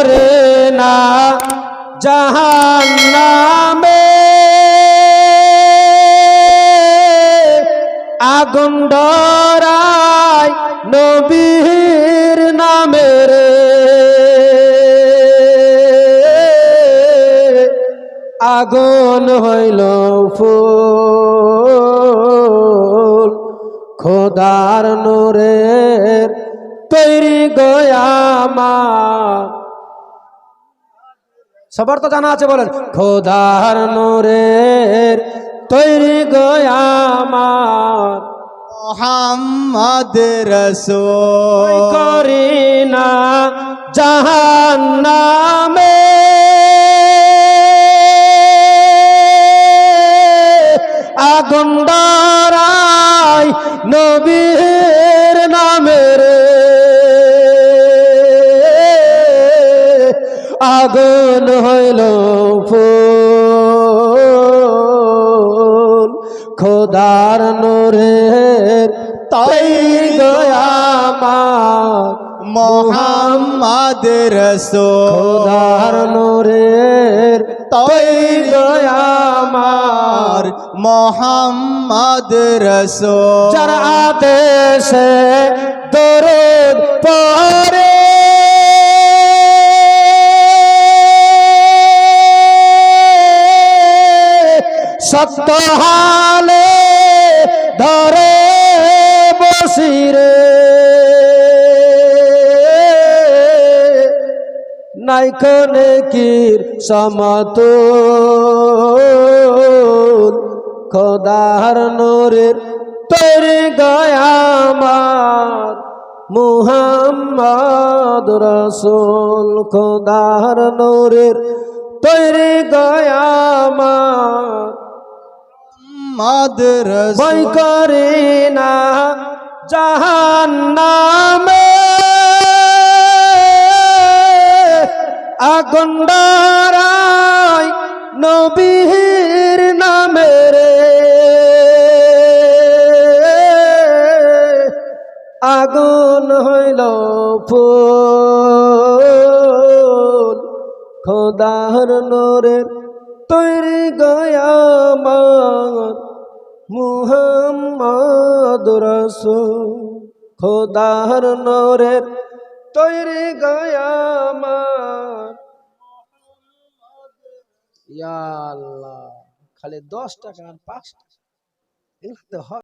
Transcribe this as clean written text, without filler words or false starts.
করে না জাহান্নামে আগুন ডরায় নবীর নামে রে আগুন হইল ফুল খোদার নূরের তৈরি গয়ামার সবার তো জানা আছে বলেন খোদার নূরের তৈরি গয়ামার মোহাম্মদ রাসূল করি না জাহান্নামে আগুন ডরায় নবীর নামে রে আগুন হইল ফুল খোদার নূরের তৈরি গয়ামার মোহাম্মদ রাসূল খোদার নূরের তৈরি গয়ামার মোহাম্মদ রাসূল যার আদেশে দরুদ পড়ে সত্য হালে ধরে বসিরে নাইকনে কির সমতুল খোদার নূরের তৈরি গয়ামার মুহাম্মদ রাসূল খোদার নূরের তৈরি গয়ামার মোহাম্মদ রাসূল ভয় করি না জাহান্নামে আগুন ডরায় নবীর নামে রে আগুন হইল ফুল খোদার নূরের তৈরি গয়ামার মুহাম্মদ রাসূল খোদার নূরের তৈরি গয়ামার ইয়া আল্লাহ খালি 10 টাকা আর 5 টাকা